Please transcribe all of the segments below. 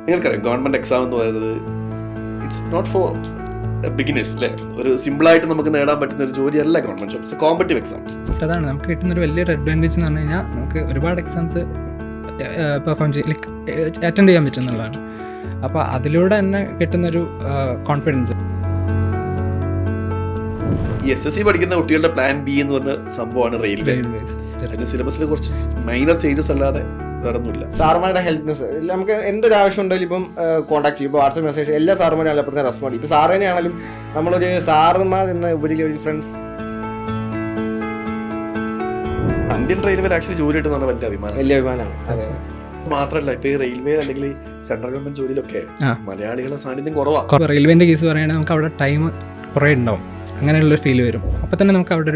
നിങ്ങൾക്കറിയാം government exam എന്ന് പറയുന്നത് ഇറ്റ്സ് നോട്ട് ഫോർ ബിഗിനേഴ്സ് അല്ലേ. ഒരു സിമ്പിളായിട്ട് നമുക്ക് നേടാൻ പറ്റുന്ന ഒരു ജോലിയല്ല government job. It's competitive exam. അതാണ് നമുക്ക് കിട്ടുന്നൊരു വലിയൊരു അഡ്വാൻറ്റേജ് എന്ന് പറഞ്ഞു കഴിഞ്ഞാൽ നമുക്ക് ഒരുപാട് എക്സാംസ് പെർഫോം അറ്റൻഡ് ചെയ്യാൻ പറ്റും എന്നുള്ളതാണ്. അപ്പോൾ അതിലൂടെ തന്നെ കിട്ടുന്നൊരു കോൺഫിഡൻസ്. ഈ SSC പഠിക്കുന്ന കുട്ടികളുടെ പ്ലാൻ ബി എന്ന് പറഞ്ഞ സംഭവമാണ് റെയിൽവേ. അതിന് സിലബസിൽ കുറച്ച് മൈനർ ചേഞ്ചസ് അല്ലാതെ വേറെ ഒന്നുമില്ല. സാറുമാരുടെ ഹെൽപ്നെസ് നമുക്ക് എന്തൊരു ആവശ്യം ഉണ്ടെങ്കിലും ഇപ്പം കോൺടാക്ട് ചെയ്യും. ഇപ്പോൾ വാട്സപ്പ് മെസ്സേജ് എല്ലാ സാറുമാരും അപ്പുറത്തെ റെസ്പോണ്ട് ചെയ്യും. ഇപ്പോൾ സാറിനെ ആണെങ്കിലും നമ്മളൊരു സാറുമാർ എന്ന ഉപരി ഒരു ഫ്രണ്ട്സ്. ഇന്ത്യൻ റെയിൽവേയിൽ ആക്ച്വലി ജോലി കിട്ടുന്ന വലിയ അഭിമാനമാണ്. മാത്രമല്ല ഇപ്പൊ ഈ റെയിൽവേ അല്ലെങ്കിൽ സെൻട്രൽ ഗവൺമെന്റ് ജോലിയിലൊക്കെ മലയാളികളുടെ സാന്നിധ്യം കുറവാണ്. റെയിൽവേന്റെ കേസ് പറയുകയാണെങ്കിൽ നമുക്ക് അവിടെ ടൈം കുറേ ഉണ്ടാവും, അങ്ങനെയുള്ളൊരു ഫീൽ വരും. അപ്പം തന്നെ നമുക്ക് അവിടെ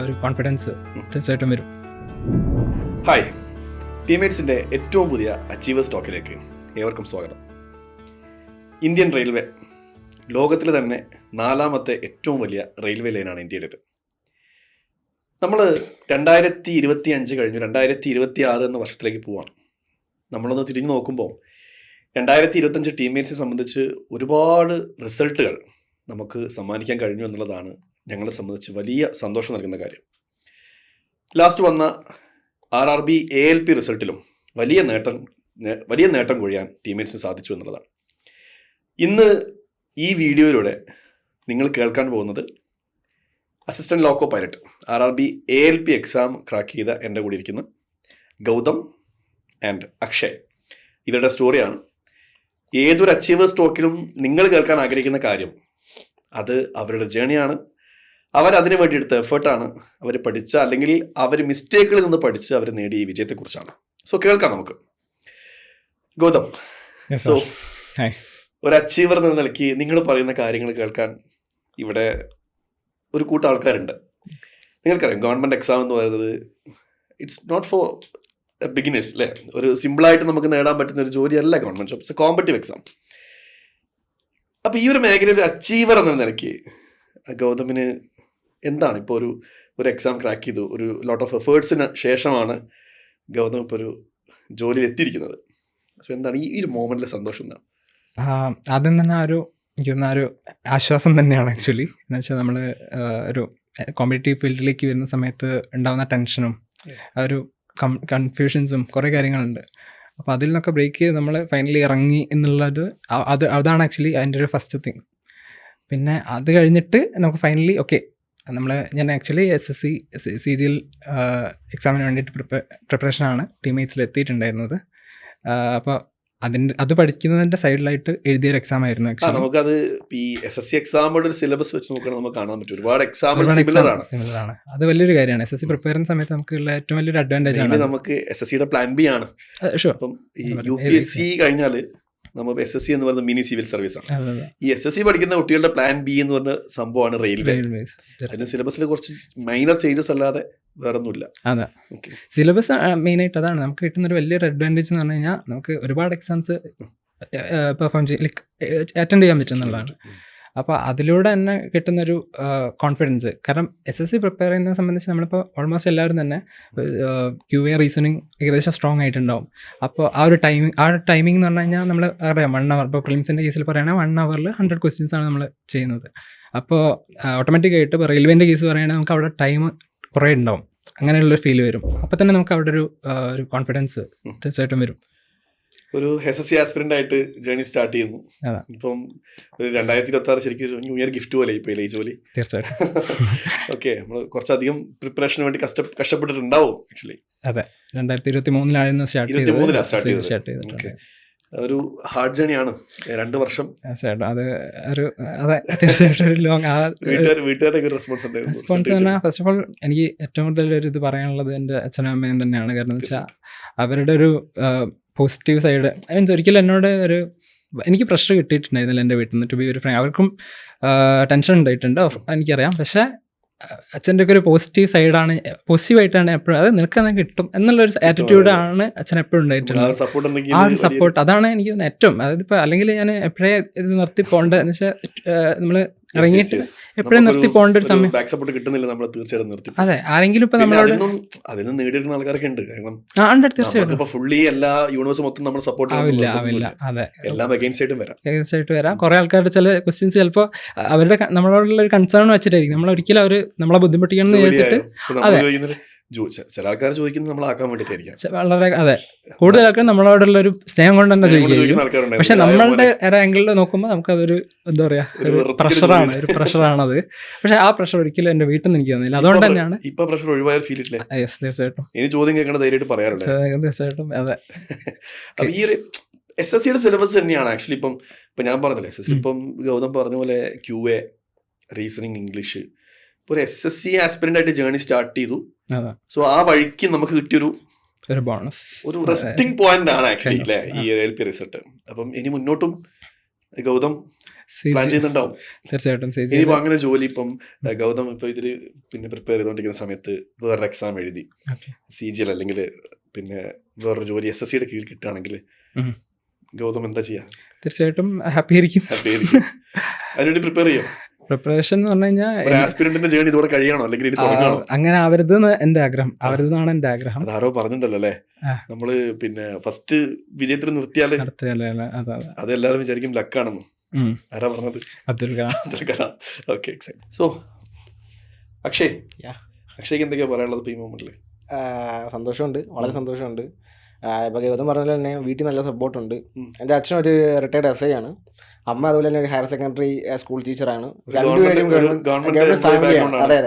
ഒരു കോൺഫിഡൻസ് തീർച്ചയായിട്ടും വരും. ഹായ്, ടീമേറ്റ്സിൻ്റെ ഏറ്റവും പുതിയ അച്ചീവേഴ്സ് ടോക്കിലേക്ക് ഏവർക്കും സ്വാഗതം. ഇന്ത്യൻ റെയിൽവേ ലോകത്തിലെ തന്നെ 4ാമത്തെ ഏറ്റവും വലിയ റെയിൽവേ ലൈനാണ് ഇന്ത്യയുടേത്. നമ്മൾ 2025 കഴിഞ്ഞു 2026 എന്ന വർഷത്തിലേക്ക് പോവാണ്. നമ്മളൊന്ന് തിരിഞ്ഞു നോക്കുമ്പോൾ 2025 ടീമേറ്റ്സിനെ സംബന്ധിച്ച് ഒരുപാട് റിസൾട്ടുകൾ നമുക്ക് സമ്മാനിക്കാൻ കഴിഞ്ഞു എന്നുള്ളതാണ് ഞങ്ങളെ സംബന്ധിച്ച് വലിയ സന്തോഷം നൽകുന്ന കാര്യം. ലാസ്റ്റ് വന്ന RRB ALP റിസൾട്ടിലും വലിയ നേട്ടം കൊഴിയാൻ ടീമേറ്റ്സിന് സാധിച്ചു എന്നുള്ളതാണ്. ഇന്ന് ഈ വീഡിയോയിലൂടെ നിങ്ങൾ കേൾക്കാൻ പോകുന്നത് assistant loco pilot RRB ALP exam crack ചെയ്ത എൻ്റെ കൂടെ ഇരിക്കുന്ന ഗൗതം ആൻഡ് അക്ഷയ്. ഇവരുടെ സ്റ്റോറിയാണ്. ഏതൊരു അച്ചീവേഴ്സ് ടോക്കിലും നിങ്ങൾ കേൾക്കാൻ ആഗ്രഹിക്കുന്ന കാര്യം അത് അവരുടെ ജേണിയാണ്. അവരതിനു വേണ്ടി എടുത്ത എഫേർട്ടാണ്. അവർ പഠിച്ച അല്ലെങ്കിൽ അവർ മിസ്റ്റേക്കുകളിൽ നിന്ന് പഠിച്ച് അവർ നേടിയ ഈ വിജയത്തെക്കുറിച്ചാണ്. സോ കേൾക്കാം നമുക്ക്. ഗൗതം, സോ ഒരു അച്ചീവർ എന്ന നിലയ്ക്ക് നിങ്ങൾ പറയുന്ന കാര്യങ്ങൾ കേൾക്കാൻ ഇവിടെ ഒരു കൂട്ടം ആൾക്കാരുണ്ട്. നിങ്ങൾക്കറിയാം ഗവൺമെൻറ് എക്സാം എന്ന് പറയുന്നത് ഇറ്റ്സ് നോട്ട് ഫോർ ബിഗിനേഴ്സ് അല്ലേ. ഒരു സിമ്പിളായിട്ട് നമുക്ക് നേടാൻ പറ്റുന്ന ഒരു ജോലിയല്ല government job. It's competitive exam. അപ്പോൾ ഈ ഒരു മേഖലയിൽ ഒരു അച്ചീവർ എന്ന നിലയ്ക്ക് ഗൗതമിന് എന്താണ് ഇപ്പോൾ ഒരു എക്സാം ക്രാക്ക് ചെയ്തു, ഒരു ലോട്ട് ഓഫ് എഫേർട്സിന് ശേഷമാണ് ഗൗതം ഇപ്പോൾ ഒരു ജോലിയിൽ എത്തിയിരിക്കുന്നത്. സോ എന്താണ് ഈ ഒരു മോമെന്റിലെ സന്തോഷം? എന്താണ് ആദ്യം തന്നെ എനിക്ക് തോന്നുന്ന ഒരു ആശ്വാസം തന്നെയാണ് ആക്ച്വലി. എന്ന് വെച്ചാൽ നമ്മൾ ഒരു കോമ്പറ്റീവ് ഫീൽഡിലേക്ക് വരുന്ന സമയത്ത് ഉണ്ടാകുന്ന ടെൻഷനും ആ ഒരു കൺഫ്യൂഷൻസും കുറേ കാര്യങ്ങളുണ്ട്. അപ്പോൾ അതിൽ നിന്നൊക്കെ ബ്രേക്ക് ചെയ്ത് നമ്മൾ ഫൈനലി ഇറങ്ങി എന്നുള്ളത് അതാണ് ആക്ച്വലി അതിൻ്റെ ഒരു ഫസ്റ്റ് തിങ്. പിന്നെ അത് കഴിഞ്ഞിട്ട് നമുക്ക് ഫൈനലി ഓക്കെ ഞാൻ ആക്ച്വലി SSC CGL എക്സാമിന് വേണ്ടിയിട്ട് പ്രിപ്പറേഷനാണ് ടീമേറ്റ്സിൽ എത്തിയിട്ടുണ്ടായിരുന്നത്. അപ്പോൾ അത് പഠിക്കുന്നതിൻ്റെ സൈഡിലായിട്ട് എഴുതിയൊരു എക്സാം ആയിരുന്നു ആക്ച്വലി. നമുക്കത് ഈ SSC എക്സാമുകളുടെ ഒരു സിലബസ് വെച്ച് നോക്കുകയാണെങ്കിൽ നമുക്ക് കാണാൻ പറ്റും ഒരുപാട് എക്സാം സിമിലറാണ്. അത് വലിയൊരു കാര്യമാണ്. SSC പ്രിപ്പയർ ചെയ്യുന്ന സമയത്ത് നമുക്കുള്ള ഏറ്റവും വലിയൊരു അഡ്വാൻറ്റേജ് ആണ്. നമുക്ക് SSCയുടെ പ്ലാൻ ബി ആണ്. അപ്പം ഈ UPSC കഴിഞ്ഞാൽ നമുക്ക് SSC എന്ന് പറയുന്നത് മിനി സിവിൽ സർവീസ് ആണ്. ഈ SSC പഠിക്കുന്ന കുട്ടികളുടെ പ്ലാൻ ബി എന്ന് പറഞ്ഞ സംഭവമാണ് റെയിൽവേ. അതിന് സിലബസിൽ കുറച്ച് മൈനർ ചേഞ്ചസ് അല്ലാതെ വേറെ ഒന്നുമില്ല. അതെ, സിലബസ് മെയിനായിട്ട് അതാണ് നമുക്ക് കിട്ടുന്നൊരു വലിയൊരു അഡ്വാൻറ്റേജ് എന്ന് പറഞ്ഞു കഴിഞ്ഞാൽ നമുക്ക് ഒരുപാട് എക്സാംസ് പെർഫോം അറ്റൻഡ് ചെയ്യാൻ പറ്റും എന്നുള്ളതാണ്. അപ്പോൾ അതിലൂടെ തന്നെ കിട്ടുന്നൊരു കോൺഫിഡൻസ്. കാരണം SSC പ്രിപ്പയർ ചെയ്യുന്നതിനെ സംബന്ധിച്ച് നമ്മളിപ്പോൾ ഓൾമോസ്റ്റ് എല്ലാവരും തന്നെ QA റീസണിങ് ഏകദേശം സ്ട്രോങ് ആയിട്ടുണ്ടാവും. അപ്പോൾ ആ ടൈമിംഗ് എന്ന് പറഞ്ഞു കഴിഞ്ഞാൽ നമ്മൾ അറിയാം 1 hour. ഇപ്പോൾ പ്രിലിംസിൻ്റെ കേസിൽ പറയുകയാണെങ്കിൽ 1 hourൽ 100 questions ആണ് നമ്മൾ ചെയ്യുന്നത്. അപ്പോൾ ഓട്ടോമാറ്റിക്കായിട്ട് ഇപ്പോൾ റെയിൽവേൻ്റെ കേസ് പറയുകയാണെങ്കിൽ നമുക്ക് അവിടെ ടൈം കുറേ ഉണ്ടാവും, അങ്ങനെയുള്ളൊരു ഫീൽ വരും. അപ്പോൾ തന്നെ നമുക്ക് അവിടെ ഒരു കോൺഫിഡൻസ് തീർച്ചയായിട്ടും വരും. ഒരു SSC ആസ്പിറന്റ് ആയിട്ട് ജേർണി സ്റ്റാർട്ട് ചെയ്യുന്നു. ഇപ്പം 2026 ശരിക്കും ന്യൂ ഇയർ ഗിഫ്റ്റ് പോലെ ഇപ്പോൾ ഈ ജോലി. തീർച്ചയായിട്ടും ഓക്കെ, നമ്മൾ കുറച്ചധികം പ്രിപ്പറേഷന് വേണ്ടി കഷ്ടപ്പെട്ടിട്ടുണ്ടാവും ആക്ച്വലി. അതെ, 2023 സ്റ്റാർട്ട് ചെയ്തത്. ഒരു ഹാർഡ് ജേണിയാണ് 2 വർഷം. അത് അതെ തീർച്ചയായിട്ടും വീട്ടുകാരുടെ റെസ്പോൺസ് പറഞ്ഞാൽ ഫസ്റ്റ് ഓഫ് ഓൾ എനിക്ക് ഏറ്റവും കൂടുതൽ ഒരു ഇത് പറയാനുള്ളത് എൻ്റെ അച്ഛനും അമ്മയും തന്നെയാണ്. കാരണം എന്ന് വെച്ചാൽ അവരുടെ ഒരു പോസിറ്റീവ് സൈഡ് മീൻസ് ഒരിക്കലും എന്നോട് എനിക്ക് പ്രഷർ കിട്ടിയിട്ടുണ്ടായിരുന്നില്ല എൻ്റെ വീട്ടിൽ നിന്ന്. ടു ബി വെരി ഫ്രാങ്ക്, അവർക്കും ടെൻഷൻ ഉണ്ടായിട്ടുണ്ട് എനിക്കറിയാം. പക്ഷേ അച്ഛൻ്റെ ഒക്കെ ഒരു പോസിറ്റീവായിട്ടാണ് എപ്പോഴും അത് നിനക്ക് കിട്ടും എന്നുള്ളൊരു ആറ്റിറ്റ്യൂഡാണ് അച്ഛൻ എപ്പോഴും ഉണ്ടായിട്ടുള്ളത്. ആ ഒരു സപ്പോർട്ട് അതാണ് എനിക്ക് ഏറ്റവും. അതായത് ഇപ്പോൾ അല്ലെങ്കിൽ ഞാൻ എപ്പോഴേ ഇത് നിർത്തി പോകേണ്ടതെന്ന് വെച്ചാൽ നമ്മൾ ഇറങ്ങിയിട്ട് എപ്പോഴും നിർത്തി പോകേണ്ട ഒരു സമയം. ബാക്ക് സപ്പോർട്ട് കിട്ടുന്നില്ല, നമ്മൾ തീർച്ചയായിട്ടും നിർത്തി. അതെ, ആരെങ്കിലും ഇപ്പൊ പിന്നെ നമ്മളോട് അതിൽ നിന്ന് നേടിയെടുക്കുന്ന ആൾക്കാരൊക്കെ ഉണ്ട്. കാരണം ഉണ്ട്, തീർച്ചയായിട്ടും ഇപ്പൊ ഫുള്ളി എല്ലാ യൂണിവേഴ്സ് മൊത്തം നമ്മൾ സപ്പോർട്ട് ആവില്ല. അതെ, എല്ലാം അഗൈൻസ്റ്റ് ആയിട്ടും വരാം. തീർച്ചയായിട്ടും വരാം. കുറെ ആൾക്കാരുടെ ചില ക്വസ്റ്റ്യൻസ് ചിലപ്പോൾ അവരുടെ നമ്മളോടുള്ള ഒരു കൺസേൺ വെച്ചിട്ടായിരിക്കും, നമ്മളൊരിക്കലും അവർ നമ്മളെ ബുദ്ധിമുട്ടിക്കണം എന്ന് വിചാരിച്ചിട്ട്. നമ്മൾ ചോദിക്കുന്നത് ചില ആൾക്കാർ ചോദിക്കുന്നത് നമ്മളാക്കാൻ വേണ്ടിയിട്ടായിരിക്കും. വളരെ അതെ, കൂടുതൽ ആൾക്കാർ നമ്മളോടുള്ള ഒരു സ്നേഹം കൊണ്ട് തന്നെ ചോദിക്കും. പക്ഷെ നമ്മളുടെ ഒരു ആംഗിളിൽ നോക്കുമ്പോൾ നമുക്ക് അതൊരു എന്താ പറയാ, ഒരു പ്രഷറാണത്. പക്ഷെ ആ പ്രഷർ ഒരിക്കലും എന്റെ വീട്ടിൽ നിന്ന് എനിക്ക് തോന്നില്ല. അതുകൊണ്ട് തന്നെയാണ് ഇപ്പൊ പ്രഷർ ഒഴിവായ ഫീൽ ഇല്ലേ? തീർച്ചയായിട്ടും. ഇനി ചോദ്യം കേൾക്കേണ്ട ധൈര്യമായിട്ട് പറയാറുണ്ട്. തീർച്ചയായിട്ടും അതെ. അപ്പൊ ഈ ഒരു SSCയുടെ സിലബസ് തന്നെയാണ് ആക്ച്വലി ഇപ്പം ഞാൻ പറഞ്ഞില്ലേ, SSC ഇപ്പം ഗൗതം പറഞ്ഞ പോലെ QA, റീസണിങ്, ഇംഗ്ലീഷ്. ഇപ്പൊ ഒരു SSC ആസ്പിരന്റ് ആയിട്ട് ജേർണി സ്റ്റാർട്ട് ചെയ്തു. സോ ആ വഴിക്ക് നമുക്ക് കിട്ടിയൊരു ബോണസ്, ഒരു റെസ്റ്റിംഗ് പോയിന്റ് ആണ് ആക്ച്വലി അല്ലേ ഈ LP റിസൾട്ട്. അപ്പം ഇനി മുന്നോട്ടും ഗൗതം പ്ലാൻ ചെയ്യുന്നുണ്ടാവും. തീർച്ചയായിട്ടും. ഇനിയിപ്പോ അങ്ങനെ ജോലി ഇപ്പം ഗൗതം ഇപ്പൊ ഇതില് പിന്നെ പ്രിപ്പയർ ചെയ്തോണ്ടിരിക്കുന്ന സമയത്ത് വേറൊരു എക്സാം എഴുതി CGL അല്ലെങ്കിൽ പിന്നെ വേറൊരു ജോലി SSCയുടെ കീഴിൽ കിട്ടുകയാണെങ്കിൽ ഗൗതം എന്താ ചെയ്യാ? തീർച്ചയായിട്ടും ഹാപ്പി ആയിരിക്കും. അതിനുവേണ്ടി പ്രിപ്പയർ ചെയ്യാം. പ്രിപ്പറേഷൻ എന്ന് പറഞ്ഞു കഴിഞ്ഞാൽ അങ്ങനെ ആവരുതെന്ന് എന്റെ ആഗ്രഹം, ആവരുതെന്നാണ് എന്റെ ആഗ്രഹം. അതാരോ പറഞ്ഞിട്ടുണ്ടല്ലോ അല്ലേ, നമ്മള് പിന്നെ ഫസ്റ്റ് വിജയത്തിൽ നിർത്തിയാല് അതെല്ലാരും വിചാരിക്കും ലക്കാണെന്ന്. ആരാ പറഞ്ഞത്? അബ്ദുൽ കലാം. ഓക്കെ, സോ അക്ഷയ്ക്ക് എന്തൊക്കെയാ പറയാനുള്ളത് ഈ മൊമെന്റില്? സന്തോഷമുണ്ട്, വളരെ സന്തോഷമുണ്ട്. ഇപ്പോൾ ഗൗതം പറഞ്ഞ തന്നെ വീട്ടിൽ നല്ല സപ്പോർട്ടുണ്ട്. എൻ്റെ അച്ഛൻ ഒരു റിട്ടയർഡ് SI ആണ്, അമ്മ അതുപോലെ തന്നെ ഒരു ഹയർ സെക്കൻഡറി സ്കൂൾ ടീച്ചറാണ്. രണ്ടുപേരും ഗവൺമെന്റ് ഫാമിലിയാണ്. അതെ,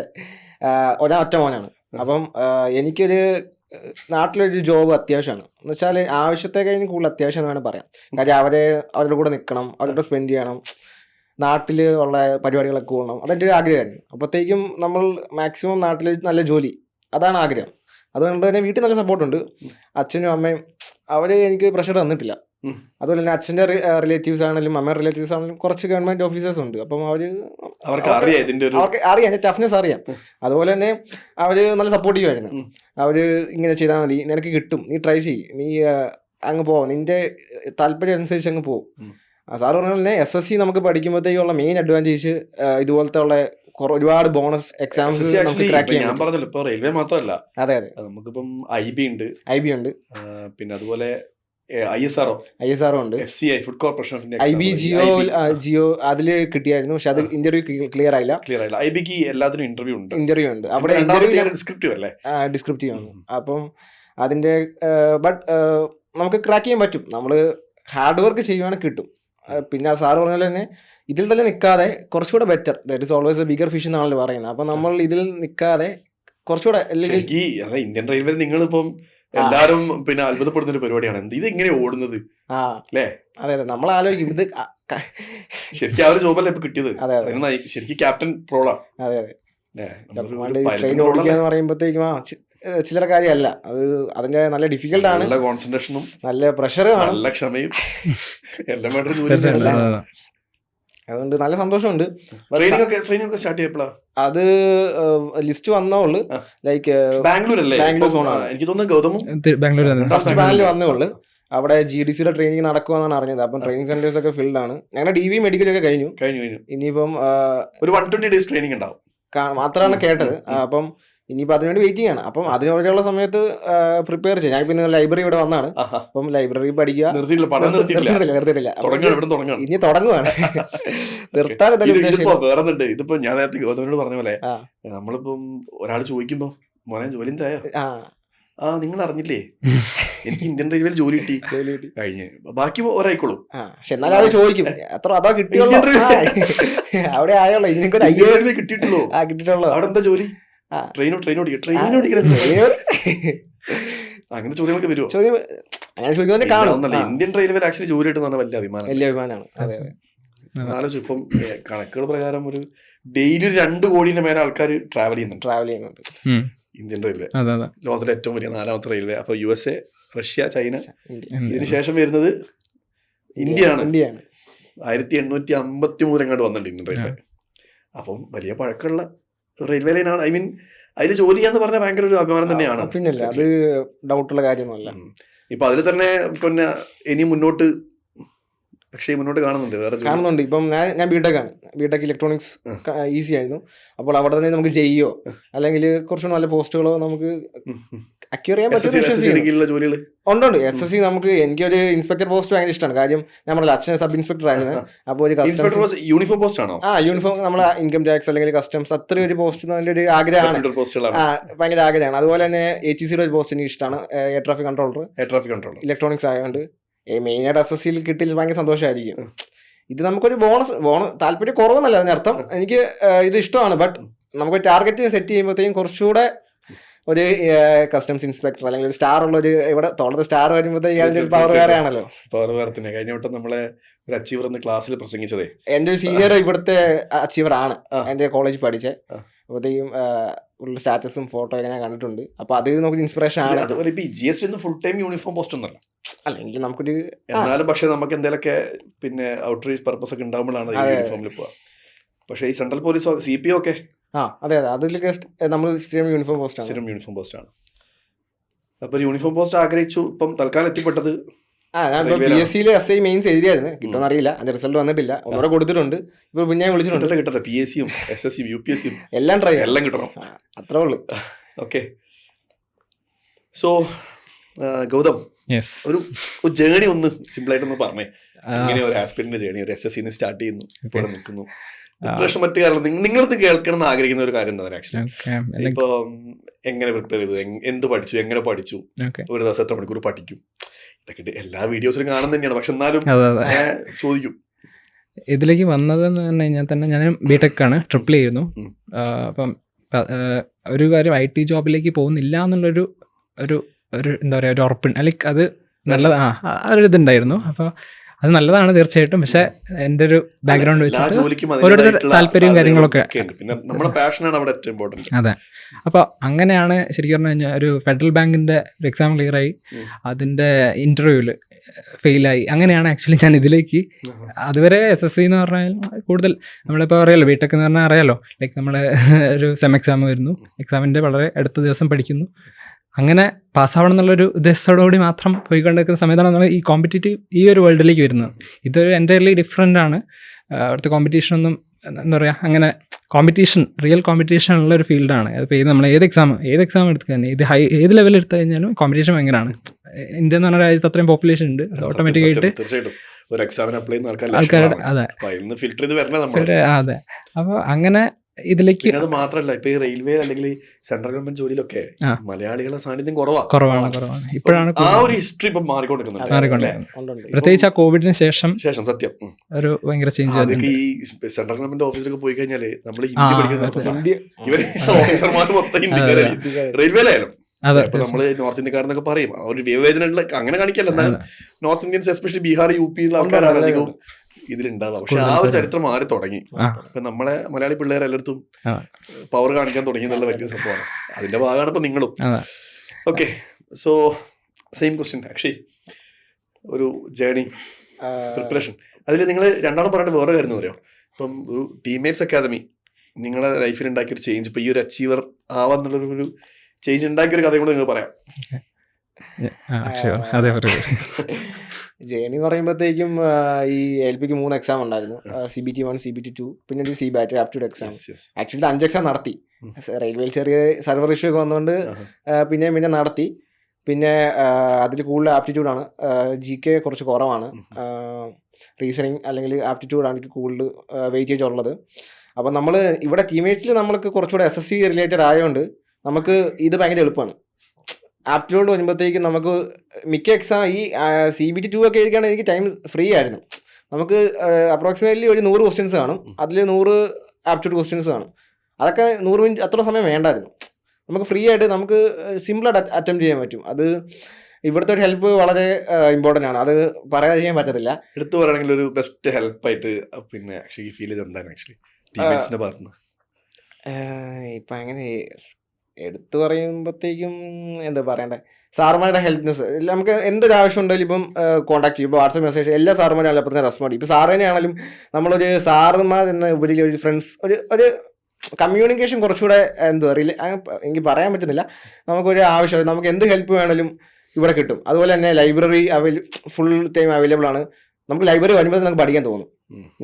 ഒറ്റ മോനാണ്. അപ്പം എനിക്കൊരു നാട്ടിലൊരു ജോബ് അത്യാവശ്യമാണ്. എന്ന് വെച്ചാൽ ആവശ്യത്തെ കഴിഞ്ഞ് കൂടുതൽ അത്യാവശ്യം എന്ന് വേണം പറയാം. കാര്യം അവരുടെ കൂടെ നിൽക്കണം, അവരുടെ സ്പെൻഡ് ചെയ്യണം, നാട്ടിൽ ഉള്ള പരിപാടികളൊക്കെ കൂടണം, അതെൻ്റെ ഒരു ആഗ്രഹമായിരുന്നു. അപ്പോഴത്തേക്കും നമ്മൾ മാക്സിമം നാട്ടിൽ നല്ല ജോലി, അതാണ് ആഗ്രഹം. അതുകൊണ്ട് തന്നെ വീട്ടിൽ നല്ല സപ്പോർട്ടുണ്ട്. അച്ഛനും അമ്മയും അവർ എനിക്ക് പ്രഷർ തന്നിട്ടില്ല. അതുപോലെ തന്നെ അച്ഛൻ്റെ റിലേറ്റീവ്സ് ആണെങ്കിലും അമ്മയുടെ റിലേറ്റീവ്സ് ആണെങ്കിലും കുറച്ച് ഗവൺമെന്റ് ഓഫീസേഴ്സ് ഉണ്ട്. അപ്പം അവർക്ക് അറിയാം എൻ്റെ ടഫ്നെസ് അറിയാം. അതുപോലെ തന്നെ അവർ നല്ല സപ്പോർട്ടീവ് ആയിരുന്നു. അവർ ഇങ്ങനെ ചെയ്താൽ മതി, നിനക്ക് കിട്ടും, നീ ട്രൈ ചെയ്യ്, നീ അങ്ങ് പോ, നിന്റെ താല്പര്യം അനുസരിച്ച് അങ്ങ് പോകും. സാറ് പറഞ്ഞ പോലെ തന്നെ SSC നമുക്ക് പഠിക്കുമ്പോഴത്തേക്കുള്ള മെയിൻ അഡ്വാൻറ്റേജ് ഇതുപോലത്തെ ഉള്ള ഒരുപാട് ബോണസ് എക്സാംസ് ഞാൻ പറഞ്ഞല്ലോ. ഇപ്പൊ റെയിൽവേ മാത്രമല്ല, അതെ നമുക്കിപ്പം IB ഉണ്ട്, പിന്നെ അതുപോലെ ISRO ഉണ്ട്, FCI food corporation of India, IB Jio അതില് കിട്ടിയായിരുന്നു. പക്ഷെ അത് ഇന്റർവ്യൂ ക്ലിയർ ആയില്ല. IBക്ക് എല്ലാത്തിനും ഇന്റർവ്യൂ ഉണ്ട്. അവിടെ ഡിസ്ക്രിപ്റ്റീവ് അല്ലേ? ഡിസ്ക്രിപ്റ്റീവ് ആണ്. അപ്പം അതിന്റെ ബട്ട് നമുക്ക് ക്രാക്ക് ചെയ്യാൻ പറ്റും. നമ്മള് ഹാർഡ് വർക്ക് ചെയ്യുവാണെങ്കിൽ കിട്ടും. പിന്നെ സാറ് പറഞ്ഞ പോലെ തന്നെ ഇതിൽ തന്നെ നിൽക്കാതെ കുറച്ചുകൂടെ better, that is always A bigger fish എന്നാണല്ലോ പറയുന്നത്. അപ്പൊ നമ്മൾ ഇതിൽ നിൽക്കാതെ കുറച്ചുകൂടെ ഇന്ത്യൻ റെയിൽവേ നിങ്ങളിപ്പം എല്ലാരും പിന്നെ അത്ഭുതപ്പെടുന്ന ഒരു പരിപാടിയാണ്. ഇത് എങ്ങനെ ഓടുന്നത് അല്ലേ? അതെ, നമ്മൾ ആലോചിക്കും ഇത് ശരിക്കും ആ ഒരു ജോബല്ലേ ഇപ്പൊ കിട്ടിയത്. ശരിക്കും ക്യാപ്റ്റൻ റോളാണ്. അതെ, ട്രെയിൻ ഓടിക്കുക എന്ന് പറയുമ്പോഴത്തേക്കും ചില്ലറ കാര്യമല്ല അത്. അതിന്റെ നല്ല ഡിഫിക്കൽട്ടാണ്, നല്ല കോൺസെൻട്രേഷനും നല്ല പ്രഷറും നല്ല ക്ഷമയും എല്ലാം വേണ്ട. അതുകൊണ്ട് നല്ല സന്തോഷമുണ്ട്. ട്രെയിനിങ് സ്റ്റാർട്ട് ചെയ്യപ്പോഴാ അത് ലിസ്റ്റ് വന്നോളൂ. ലൈക്ക് ബാംഗ്ലൂർ എനിക്ക് തോന്നുന്നു ഗൗതമും ഫസ്റ്റ് പാനലിൽ വന്നോളൂ. അവിടെ GDCയുടെ ട്രെയിനിങ് നടക്കുമെന്നാണ് അറിഞ്ഞത്. അപ്പം ട്രെയിനിങ് സെന്റേഴ്സ് ഒക്കെ ഫിൽഡ് ആണ്. ഞങ്ങളുടെ DV മെഡിക്കലൊക്കെ കഴിഞ്ഞു. ഇനിയിപ്പം ഒരു 120 days ട്രെയിനിങ് ഉണ്ടാവും മാത്രമാണ് കേട്ടത്. അപ്പം ഇനിയിപ്പോൾ അതിനുവേണ്ടി വെയിറ്റിംഗ് ആണ്. അപ്പം അതിനുള്ള സമയത്ത് പ്രിപ്പയർ ചെയ്യാം. ഞാൻ പിന്നെ ലൈബ്രറി ഇവിടെ വന്നാണ്. അപ്പം ലൈബ്രറി പഠിക്കുക, നിർത്തിയിട്ടില്ല, ഇനി തുടങ്ങുവാണ്. വേറെ ഇതിപ്പോ ഞാൻ നേരത്തെ ഗൗതമിനോട് പറഞ്ഞ പോലെ നമ്മളിപ്പം ഒരാൾ ചോദിക്കുമ്പോ മോനെ ജോലി എന്തായോ, നിങ്ങൾ അറിഞ്ഞില്ലേ എനിക്ക് ഇന്ത്യൻ റെയിൽവേയിൽ ജോലി കിട്ടി കഴിഞ്ഞ് ബാക്കി ഒരായിക്കോളൂ. പക്ഷെ എന്നാലും അവർ ചോദിക്കും എത്ര അതാ കിട്ടിയുള്ളൂ, അവിടെ ആയുള്ളൂ, ഇതിനൊക്കെ കിട്ടിയിട്ടുള്ളൂ. അവിടെ എന്താ ജോലി? ട്രെയിൻ അങ്ങനെ ചോദ്യമൊക്കെ വരുമോ? അങ്ങനെ ചോദിക്കുന്നതിനെ കാണും. ഇന്ത്യൻ റെയിൽവേയിൽ ആക്ച്വലി ജോലി കിട്ടുന്ന വലിയ അഭിമാനമാണ്. ആലോചിച്ചു ഇപ്പം കണക്കുകൾ പ്രകാരം ഒരു ഡെയിലി 2 കോടിന്റെ മേലെ ആൾക്കാർ ട്രാവൽ ചെയ്യുന്നുണ്ട് ഇന്ത്യൻ റെയിൽവേ. ലോകത്തിലെ ഏറ്റവും വലിയ 4ാമത്തെ റെയിൽവേ. അപ്പൊ USA, റഷ്യ, ചൈന, ഇതിനു ശേഷം വരുന്നത് ഇന്ത്യയാണ്. 1853 എങ്ങാണ്ട് വന്നിട്ടുണ്ട് ഇന്ത്യൻ റെയിൽവേ. അപ്പം വലിയ പഴക്കമുള്ള റെയിൽവേ ലൈനാണ്. ഐ മീൻ അതിൽ ജോലി ചെയ്യാന്ന് പറഞ്ഞാൽ ഭയങ്കര ഒരു അഭിമാനം തന്നെയാണ്. പിന്നല്ല, അത് ഡൗട്ടുള്ള കാര്യമൊന്നുമല്ല. ഇപ്പൊ അതിൽ തന്നെ പിന്നെ ഇനി മുന്നോട്ട് അക്ഷയ് മുന്നോട്ട് കാണുന്നുണ്ട് വേറെ ജോലി? കാണുന്നുണ്ട്. ഇപ്പം ഞാൻ ബിടെക്കാണ്, ബിടെക് ഇലക്ട്രോണിക്സ് ഈസി ആയിരുന്നു. അപ്പോൾ അവിടെ തന്നെ നമുക്ക് ചെയ്യോ അല്ലെങ്കിൽ കുറച്ചുകൂടെ നല്ല പോസ്റ്റുകളോ നമുക്ക് അക്യൂർ ചെയ്യാൻ പറ്റും. ജോലികൾ ഉണ്ട്. SSC നമുക്ക് എനിക്കൊരു ഇൻസ്പെക്ടർ പോസ്റ്റ് ഭയങ്കര ഇഷ്ടമാണ്. കാര്യം നമ്മുടെ അച്ഛൻ സബ് ഇൻസ്പെക്ടർ ആയിരുന്നു. അപ്പോൾ ഒരു യൂണിഫോം പോസ്റ്റ് ആണോ? യൂണിഫോം നമ്മളെ ഇൻകം ടാക്സ് അല്ലെങ്കിൽ കസ്റ്റംസ് അത്ര ഒരു പോസ്റ്റ് ഒരു ആഗ്രഹമാണ്, ഭയങ്കര ആഗ്രഹമാണ്. അതുപോലെ തന്നെ HEC ഒരു പോസ്റ്റ് എനിക്ക് ഇഷ്ടമാണ്, എയർ ട്രാഫിക് കൺട്രോളർ ഇലക്ട്രോണിക്സ് ആയതുകൊണ്ട്. മെയിനായിട്ട് SSCയിൽ കിട്ടിയാൽ ഭയങ്കര സന്തോഷമായിരിക്കും. ഇത് നമുക്കൊരു ബോണസ് താല്പര്യം കുറവെന്നല്ല അതിനർത്ഥം, എനിക്ക് ഇത് ഇഷ്ടമാണ്. ബട്ട് നമുക്ക് ടാർഗറ്റ് സെറ്റ് ചെയ്യുമ്പോഴത്തേക്കും കുറച്ചുകൂടെ ഒരു കസ്റ്റംസ് ഇൻസ്പെക്ടർ അല്ലെങ്കിൽ ഒരു സ്റ്റാർ ഉള്ള ഒരു ഇവിടെ തോളത്ത് സ്റ്റാർ വരുമ്പോഴത്തേക്കും പവർ വേറെ ആണല്ലോ. പവർ വേറെ തന്നെ. കഴിഞ്ഞ വട്ടം നമ്മളെ ഒരു അച്ചീവർ എന്ന് ക്ലാസ്സിൽ പ്രസംഗിച്ചതേ, എൻ്റെ ഒരു സീനിയർ ഇവിടുത്തെ അച്ചീവർ ആണ്, എൻ്റെ കോളേജ് പഠിച്ചത്. അപ്പോഴത്തേക്കും സ്റ്റാറ്റസും ഫോട്ടോ ഒക്കെ ഞാൻ കണ്ടിട്ടുണ്ട്. അപ്പൊ അത് നമുക്ക് ഇൻസ്പിറേഷൻ ആണ്. അതുപോലെ ഇപ്പൊ GST full time uniform post ഒന്നല്ല, അല്ലെങ്കിൽ നമുക്കൊരു എന്നാലും പക്ഷെ നമുക്ക് എന്തെങ്കിലുമൊക്കെ പിന്നെ ഔട്ട്റീച്ച് പർപ്പസ് ഒക്കെ ഉണ്ടാകുമ്പോഴാണ് യൂണിഫോമിൽ പോവാ. പക്ഷെ ഈ സെൻട്രൽ പോലീസ് CPO ഒക്കെ അതെ അതിലൊക്കെ നമ്മൾ സ്ഥിരം യൂണിഫോം പോസ്റ്റ് ആണ്. അപ്പൊ യൂണിഫോം പോസ്റ്റ് ആഗ്രഹിച്ചു, ഇപ്പം തൽക്കാലം എത്തിപ്പെട്ടത് ഞാൻ PSCയിൽ SI മെയിൻസ് എഴുതിയായിരുന്നു, കിട്ടുമെന്ന് അറിയില്ല, അതിന്റെ റിസൾട്ട് വന്നിട്ടില്ല. ഒന്നുകൂടെ കൊടുത്തിട്ടുണ്ട്, ഇപ്പൊ പിന്നെ ഞാൻ വിളിച്ചിട്ടുണ്ട്. കിട്ടട്ടെ, PSCയും SSCയും UPSCയും എല്ലാം ട്രൈ എല്ലാം കിട്ടണം, അത്രേ ഉള്ളു. ഓക്കെ. സോ ഗൗതം, ഒരു ജേണി ഒന്ന് സിമ്പിൾ ആയിട്ടൊന്ന് പറഞ്ഞേ. ഇങ്ങനെ ഒരു ആസ്പിരന്റ് ജേണി, ഒരു SSC സ്റ്റാർട്ട് ചെയ്യുന്നു, ഇപ്പോൾ നിൽക്കുന്നു, മറ്റു കാരണം നിങ്ങൾക്ക് കേൾക്കണം എന്ന് ആഗ്രഹിക്കുന്ന ഒരു കാര്യം എന്താണ് ആക്ച്വലി? ഇപ്പൊ എങ്ങനെ പ്രിപ്പയർ ചെയ്തു, എന്ത് പഠിച്ചു, എങ്ങനെ പഠിച്ചു, ഒരു ദിവസം എത്ര മണിക്കൂർ പഠിക്കും, ഇതൊക്കെ എല്ലാ വീഡിയോസിലും കാണുന്നത് തന്നെയാണ്. പക്ഷെ എന്നാലും ചോദിക്കും. ഇതിലേക്ക് വന്നതെന്ന് പറഞ്ഞു കഴിഞ്ഞാൽ തന്നെ ഞാൻ ബിടെക് ആണ്, ട്രിപ്പിൾ ചെയ്യുന്നു. അപ്പം ഒരു കാര്യം IT ജോബിലേക്ക് പോകുന്നില്ല എന്നുള്ളൊരു ഒരു ഒരു എന്താ പറയുക, ഒരു ഉറപ്പ്, അല്ലെങ്കിൽ അത് നല്ലതാ ഒരു ഇതുണ്ടായിരുന്നു. അപ്പോൾ അത് നല്ലതാണ് തീർച്ചയായിട്ടും. പക്ഷെ എൻ്റെ ഒരു ബാക്ക്ഗ്രൗണ്ട് വെച്ചിട്ട് ഓരോരുത്തർ താല്പര്യവും കാര്യങ്ങളൊക്കെ. അതെ. അപ്പോൾ അങ്ങനെയാണ് ശരിക്കും പറഞ്ഞു കഴിഞ്ഞാൽ ഒരു ഫെഡറൽ ബാങ്കിൻ്റെ ഒരു എക്സാം ക്ലിയറായി, അതിൻ്റെ ഇൻ്റർവ്യൂവിൽ ഫെയിലായി. അങ്ങനെയാണ് ആക്ച്വലി ഞാൻ ഇതിലേക്ക്. അതുവരെ SSC എന്ന് പറഞ്ഞാൽ കൂടുതൽ നമ്മളിപ്പോൾ അറിയാലോ, ബിടെക് എന്ന് പറഞ്ഞാൽ അറിയാലോ, ലൈക്ക് നമ്മൾ ഒരു സെം എക്സാം വരുന്നു, എക്സാമിൻ്റെ വളരെ അടുത്ത ദിവസം പഠിക്കുന്നു, അങ്ങനെ പാസ്സാവണം എന്നുള്ളൊരു ഉദ്ദേശത്തോടുകൂടി മാത്രം പോയിക്കൊണ്ടിരിക്കുന്ന സമയത്താണ് നമ്മൾ ഈ കോമ്പറ്റേറ്റീവ് ഈ ഒരു വേൾഡിലേക്ക് വരുന്നത്. ഇതൊരു എൻ്റയർലി ഡിഫറെൻ്റ് ആണ്. അവിടുത്തെ കോമ്പറ്റീഷനൊന്നും എന്താ പറയുക, അങ്ങനെ റിയൽ കോമ്പറ്റീഷൻ ഉള്ള ഒരു ഫീൽഡാണ്. അതിപ്പോൾ നമ്മൾ ഏത് എക്സാം എടുത്തു കഴിഞ്ഞാൽ ഏത് ലെവലിൽ എടുത്തു കഴിഞ്ഞാലും കോമ്പറ്റീഷൻ ഭയങ്കരമാണ്. ഇന്ത്യ എന്ന് പറഞ്ഞ രാജ്യത്ത് അത്രയും പോപ്പുലേഷൻ ഉണ്ട്, ഓട്ടോമാറ്റിക്കായിട്ട് ആൾക്കാരുടെ. അതെ അതെ. അപ്പോൾ അങ്ങനെ ഇതിലേക്ക് മാത്രമല്ല, ഇപ്പൊ ഈ റെയിൽവേ അല്ലെങ്കിൽ സെൻട്രൽ ഗവൺമെന്റ് ജോലിയിലൊക്കെ മലയാളികളുടെ സാന്നിധ്യം കുറവാണ്. ഇപ്പോഴാണ് ആ ഒരു ഹിസ്റ്ററി ഇപ്പൊ മാറിക്കൊണ്ടിരിക്കുന്നുണ്ട്. പ്രത്യേകിച്ച് ആ കോവിഡിന് ശേഷം സത്യം ഒരു ഭയങ്കര ചേഞ്ച്. ഈ സെൻട്രൽ ഗവൺമെന്റ് ഓഫീസിലൊക്കെ പോയി കഴിഞ്ഞാല് നമ്മൾ ഹിന്ദി പഠിക്കുന്ന ഇവര് ഓഫീസർമാർ മൊത്തം ഹിന്ദിക്കാരായിരിക്കും, റെയിൽവേയിലായാലും. അപ്പൊ നമ്മള് നോർത്ത് ഇന്ത്യക്കാരെന്നൊക്കെ പറയും, ഒരു വിവേചന അങ്ങനെ കാണിക്കല്ല, എന്നാൽ north Indians especially Bihar UP ആൾക്കാരാണ് അധികവും ഇതിലുണ്ടാവുക. പക്ഷെ ആ ഒരു ചരിത്രം മാറി തുടങ്ങി. ഇപ്പൊ നമ്മളെ മലയാളി പിള്ളേർ എല്ലായിടത്തും പവർ കാണിക്കാൻ തുടങ്ങി എന്നുള്ള വലിയ സംഭവമാണ്. അതിന്റെ ഭാഗമാണ് ഇപ്പൊ നിങ്ങളും. Okay, so same question Akshay, ഒരു ജേണി പ്രിപ്പറേഷൻ, അതിൽ നിങ്ങൾ രണ്ടാളും പറഞ്ഞിട്ട് വേറെ കാര്യം അറിയാം. ഇപ്പം ഒരു ടീംമേറ്റ്സ് അക്കാദമി നിങ്ങളുടെ ലൈഫിൽ ഉണ്ടാക്കിയൊരു ചേഞ്ച്, ഇപ്പൊ ഈ ഒരു അച്ചീവർ ആവാന്നുള്ളൊരു ചേഞ്ച് ഉണ്ടാക്കിയൊരു കഥയും കൂടെ നിങ്ങൾ പറയാം. ജേണി പറയുമ്പോഴത്തേക്കും ഈ LPക്ക് 3 എക്സാം ഉണ്ടായിരുന്നു, CBT 1, CBT 2, പിന്നെ ഒരു CBAT aptitude exam. Actually 5 exam നടത്തി. റെയിൽവേയിൽ ചെറിയ സർവർ ഇഷ്യൂ ഒക്കെ വന്നുകൊണ്ട് പിന്നെ നടത്തി. പിന്നെ അതിൽ കൂടുതൽ ആപ്റ്റിറ്റ്യൂഡാണ്, GK കുറച്ച് കുറവാണ്, റീസണിങ് അല്ലെങ്കിൽ ആപ്റ്റിറ്റ്യൂഡാണ് എനിക്ക് കൂടുതൽ വെയിറ്റേജ് ഉള്ളത്. അപ്പം നമ്മൾ ഇവിടെ ടീമേറ്റ്സിൽ നമ്മൾക്ക് കുറച്ചുകൂടെ SSC റിലേറ്റഡ് ആയതുകൊണ്ട് നമുക്ക് ഇത് ഭയങ്കര എളുപ്പമാണ്. ആപ്റ്റിറ്റ്യൂഡ് വരുമ്പോഴത്തേക്കും നമുക്ക് മിക്ക എക്സാം ഈ CBT 2 ഒക്കെ എഴുതിക്കുകയാണെങ്കിൽ എനിക്ക് ടൈം ഫ്രീ ആയിരുന്നു. നമുക്ക് അപ്രോക്സിമേറ്റ്ലി ഒരു 100 ക്വസ്റ്റ്യൻസ് കാണും, അതിൽ 100 ആപ്റ്റിറ്റ്യൂഡ് ക്വസ്റ്റ്യൻസ് കാണും. അതൊക്കെ 100 മിനിറ്റ് അത്ര സമയം വേണ്ടായിരുന്നു. നമുക്ക് ഫ്രീ ആയിട്ട് നമുക്ക് സിമ്പിളായിട്ട് അറ്റംപ്റ്റ് ചെയ്യാൻ പറ്റും. അത് ഇവിടുത്തെ ഒരു ഹെൽപ്പ് വളരെ ഇമ്പോർട്ടൻ്റ് ആണ്, അത് പറയാതിരിക്കാൻ പറ്റത്തില്ല. എടുത്തു പറയുകയാണെങ്കിൽ ഒരു ബെസ്റ്റ് ഹെൽപ്പായിട്ട് പിന്നെ ആക്ച്വലി ഫീൽ ചെയ്ത് എന്താണ് ആക്ച്വലി ടീംമേറ്റ്സിന്റെ ഭാഗത്തുനിന്ന്? ഇപ്പം അങ്ങനെ എടുത്തു പറയുമ്പോഴത്തേക്കും എന്താ പറയണ്ടേ, സാറുമാരുടെ ഹെൽപ്നെസ്. നമുക്ക് എന്തൊരു ആവശ്യം ഉണ്ടെങ്കിലും ഇപ്പം കോൺടാക്ട് ചെയ്യും, ഇപ്പോൾ വാട്സപ്പ് മെസ്സേജ് എല്ലാ സാറുമാരും അപ്പം തന്നെ റെസ്പോണ്ട് ചെയ്യും. ഇപ്പോൾ സാറിനെ ആണെങ്കിലും നമ്മളൊരു സാറുമാർ എന്ന ഉപരി ഒരു ഫ്രണ്ട്സ് ഒരു കമ്മ്യൂണിക്കേഷൻ കുറച്ചുകൂടെ എന്താ അറിയില്ല, എനിക്ക് പറയാൻ പറ്റുന്നില്ല. നമുക്കൊരു ആവശ്യം, നമുക്ക് എന്ത് ഹെൽപ്പ് വേണമെങ്കിലും ഇവിടെ കിട്ടും. അതുപോലെ തന്നെ ലൈബ്രറി ഫുൾ ടൈം അവൈലബിൾ ആണ്. നമുക്ക് ലൈബ്രറി വരുമ്പോൾ നമുക്ക് പഠിക്കാൻ തോന്നും.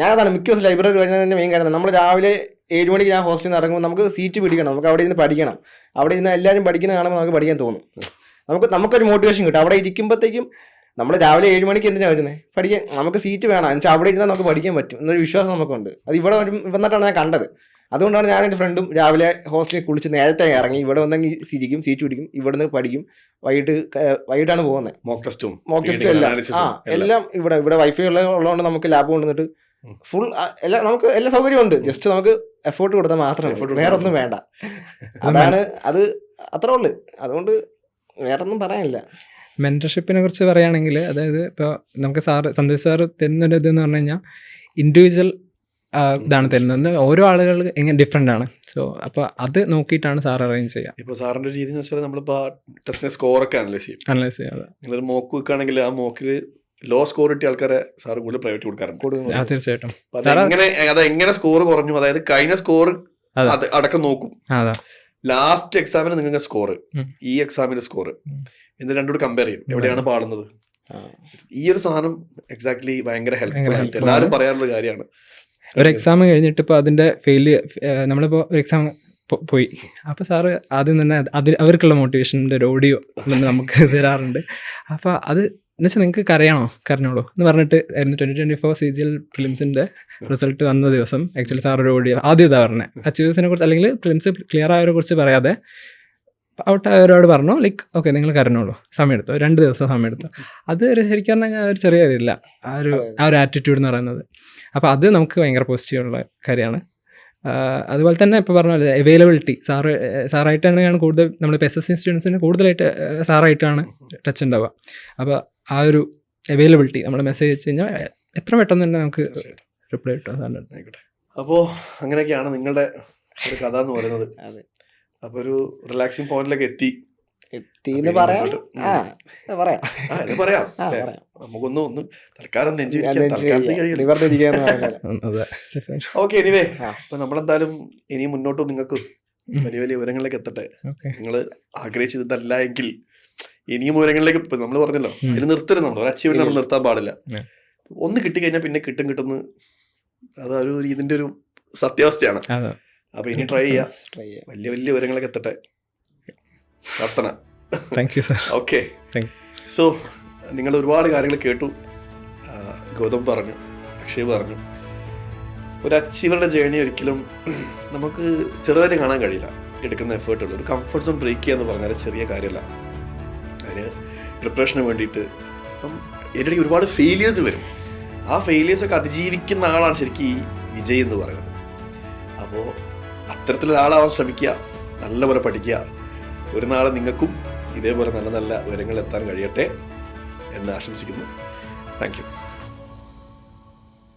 ഞാനതാണ് മിക്ക ദിവസം ലൈബ്രറി വരുന്നതിൻ്റെ മെയിൻ കാരണം. നമ്മൾ രാവിലെ 7 മണിക്ക് ഞാൻ ഹോസ്റ്റലിൽ നിന്ന് ഇറങ്ങുമ്പോൾ നമുക്ക് സീറ്റ് പിടിക്കണം, നമുക്ക് അവിടെ ഇരുന്ന് പഠിക്കണം. അവിടെ ഇരുന്ന് എല്ലാവരും പഠിക്കുന്നത് കാണുമ്പോൾ നമുക്ക് പഠിക്കാൻ തോന്നും. നമുക്കൊരു മോട്ടിവേഷൻ കിട്ടും. അവിടെ ഇരിക്കുമ്പോഴത്തേക്കും നമ്മൾ രാവിലെ 7 മണിക്ക് എന്തിനാണ് വരുന്നത്, പഠിക്കാൻ. നമുക്ക് സീറ്റ് വേണം, എന്നുവെച്ചാൽ അവിടെ ഇരുന്നാൽ നമുക്ക് പഠിക്കാൻ പറ്റും എന്നൊരു വിശ്വാസം നമുക്കുണ്ട്. അത് ഇവിടെ വന്നിട്ടാണ് ഞാൻ കണ്ടത്. അതുകൊണ്ടാണ് ഞാൻ എൻ്റെ ഫ്രണ്ടും രാവിലെ ഹോസ്റ്റലിൽ കുളിച്ച് നേരത്തെ ഇറങ്ങി ഇവിടെ വന്നെങ്കിൽ ഇരിക്കും, സീറ്റ് പിടിക്കും, ഇവിടുന്ന് പഠിക്കും. വൈകിട്ടാണ് പോകുന്നത്. മോക്ക് ടെസ്റ്റും എല്ലാം ഇവിടെ വൈഫൈ ഉള്ളതുകൊണ്ട് നമുക്ക് ലാബ് കൊണ്ടുവന്നിട്ട് ഫുൾ നമുക്ക് എല്ലാ സൗകര്യവും ഉണ്ട്. ജസ്റ്റ് നമുക്ക് എഫേർട്ട് കൊടുത്താൽ മാത്രമേ, വേറെ ഒന്നും വേണ്ട. അതാണ് അത്, അത്രേ ഉള്ളു. അതുകൊണ്ട് വേറെ ഒന്നും പറയാനില്ല. മെൻറ്റർഷിപ്പിനെ കുറിച്ച് പറയുകയാണെങ്കിൽ, അതായത് ഇപ്പോൾ നമുക്ക് സന്ദേശ് സാറ് തരുന്നൊരു ഇതെന്ന് പറഞ്ഞു കഴിഞ്ഞാൽ ഇൻഡിവിജ്വൽ ഇതാണ് തരുന്നത്. ഓരോ ആളുകൾ എങ്ങനെ ഡിഫറെൻ്റ് ആണ്. സോ അപ്പോൾ അത് നോക്കിയിട്ടാണ് സാർ അറേഞ്ച് ചെയ്യുക. ഇപ്പോൾ സാറിൻ്റെ രീതി എന്ന് വെച്ചാൽ നമ്മളിപ്പോൾ ടെസ്റ്റിൻ്റെ സ്കോറൊക്കെ അനലൈസ് ചെയ്യാം. നിങ്ങളൊരു മോക്ക് വെക്കുകയാണെങ്കിൽ ആ മോക്കിൽ ലോ സ്കോർ കിട്ടിയ ആൾക്കാരെ സാർ കൂടുതൽ പ്രൈവറ്റ് കൊടുക്കാറുണ്ട്. തീർച്ചയായിട്ടും. അതെങ്ങനെ സ്കോർ കുറഞ്ഞു, അതായത് കഴിഞ്ഞ സ്കോർ അടക്കം നോക്കും. ലാസ്റ്റ് എക്സാമിന് നിങ്ങൾക്ക് സ്കോർ, ഈ എക്സാമിന്റെ സ്കോർ, ഇത് രണ്ടുകൂടെ കമ്പയർ ചെയ്യും, എവിടെയാണ് പാടുന്നത്. ഈ ഒരു സാധനം എക്സാക്ട്ലി ഭയങ്കര ഹെൽപ്ഫുൾ ആയിട്ട് എല്ലാവരും പറയാറുള്ള കാര്യമാണ്. ഒരു എക്സാം കഴിഞ്ഞിട്ട് ഇപ്പോൾ അതിൻ്റെ നമ്മളിപ്പോൾ ഒരു എക്സാം പോയി, അപ്പോൾ സാറ് ആദ്യം തന്നെ അവർക്കുള്ള മോട്ടിവേഷൻ്റെ ഒരു ഓഡിയോ നമുക്ക് തരാറുണ്ട്. അപ്പോൾ അത് എന്നുവെച്ചാൽ നിങ്ങൾക്ക് കരഞ്ഞോളൂ എന്ന് പറഞ്ഞിട്ട് 2024 CGL പ്രിലിംസിൻ്റെ റിസൾട്ട് വന്ന ദിവസം ആക്ച്വലി സാർ ഒരു ഓഡിയോ ആദ്യം ഇതാ പറഞ്ഞത്. അച്ചീവേഴ്സിനെ കുറിച്ച് അല്ലെങ്കിൽ പ്രിലിംസ് ക്ലിയർ ആയവരെ കുറിച്ച് പറയാതെ ഔട്ടായവരോട് പറഞ്ഞു ലൈക്ക് ഓക്കെ നിങ്ങൾ കരഞ്ഞോളൂ, സമയമെടുത്തു, 2 ദിവസം സമയമെടുത്തു. അത് ശരിക്കും പറഞ്ഞാൽ ഒരു ചെറിയ കാര്യമില്ല, ആ ഒരു ആറ്റിറ്റ്യൂഡ് എന്ന് പറയുന്നത്. അപ്പോൾ അത് നമുക്ക് ഭയങ്കര പോസിറ്റീവുള്ള കാര്യമാണ്. അതുപോലെ തന്നെ ഇപ്പോൾ പറഞ്ഞ പോലെ അവൈലബിലിറ്റി സാറായിട്ടാണ് കൂടുതൽ നമ്മളിപ്പോൾ SSC സ്റ്റുഡൻസിന് കൂടുതലായിട്ട് സാറായിട്ടാണ് ടച്ച് ഉണ്ടാവുക. അപ്പോൾ ആ ഒരു അവൈലബിലിറ്റി നമ്മൾ മെസ്സേജ് അയച്ചു കഴിഞ്ഞാൽ എത്ര പെട്ടെന്ന് തന്നെ നമുക്ക് റിപ്ലൈ കിട്ടും. ആയിക്കോട്ടെ. അപ്പോൾ അങ്ങനെയൊക്കെയാണ് നിങ്ങളുടെ ഒരു കഥ എന്ന് പറയുന്നത്. അപ്പോൾ ഒരു റിലാക്സിങ് പോയിന്റിലേക്ക് എത്തി പറയാം. നമുക്കൊന്നും തൽക്കാലം ഓക്കെ. എനിവേ അപ്പൊ നമ്മളെന്തായാലും ഇനി മുന്നോട്ടും നിങ്ങൾക്ക് വലിയ വലിയ വിവരങ്ങളിലേക്ക് എത്തട്ടെ. നിങ്ങൾ ആഗ്രഹിച്ചതല്ല എങ്കിൽ ഇനിയും വിവരങ്ങളിലേക്ക് ഇപ്പൊ നമ്മൾ പറഞ്ഞല്ലോ, അതിന് നിർത്തരുത്. നമ്മൾ ഒരു അച്ചീവ്മെന്റ് നമ്മൾ നിർത്താൻ പാടില്ല. ഒന്ന് കിട്ടിക്കഴിഞ്ഞാൽ പിന്നെ കിട്ടുന്നു. അതൊരു ഇതിന്റെ ഒരു സത്യാവസ്ഥയാണ്. അപ്പൊ ഇനി ട്രൈ ചെയ്യാം, വലിയ വലിയ വിവരങ്ങളൊക്കെ എത്തട്ടെ. പ്രാർത്ഥന. ഓക്കെ. സോ നിങ്ങൾ ഒരുപാട് കാര്യങ്ങൾ കേട്ടു. ഗൗതം പറഞ്ഞു, അക്ഷയ് പറഞ്ഞു. ഒരു അച്ചീവറുടെ ജേർണി ഒരിക്കലും നമുക്ക് ചെറുതായിട്ട് കാണാൻ കഴിയില്ല. എടുക്കുന്ന എഫേർട്ടുള്ളൂ. ഒരു കംഫർട്ട് സോൺ ബ്രേക്ക് ചെയ്യുക എന്ന് പറഞ്ഞാൽ ചെറിയ കാര്യമല്ല. അതിന് പ്രിപ്പറേഷന് വേണ്ടിയിട്ട് അപ്പം ഇതിനിടയ്ക്ക് ഒരുപാട് ഫെയിലിയേഴ്സ് വരും. ആ ഫെയിലിയേഴ്സൊക്കെ അതിജീവിക്കുന്ന ആളാണ് ശരിക്കും ഈ വിജയ് എന്ന് പറയുന്നത്. അപ്പോൾ അത്തരത്തിലൊരാളാവാൻ ശ്രമിക്കുക, നല്ലപോലെ പഠിക്കുക. ഒരു നാളെ നിങ്ങൾക്കും ഇതേപോലെ നല്ല നല്ല വിവരങ്ങൾ എത്താൻ കഴിയട്ടെ എന്ന് ആശംസിക്കുന്നു. Thank you.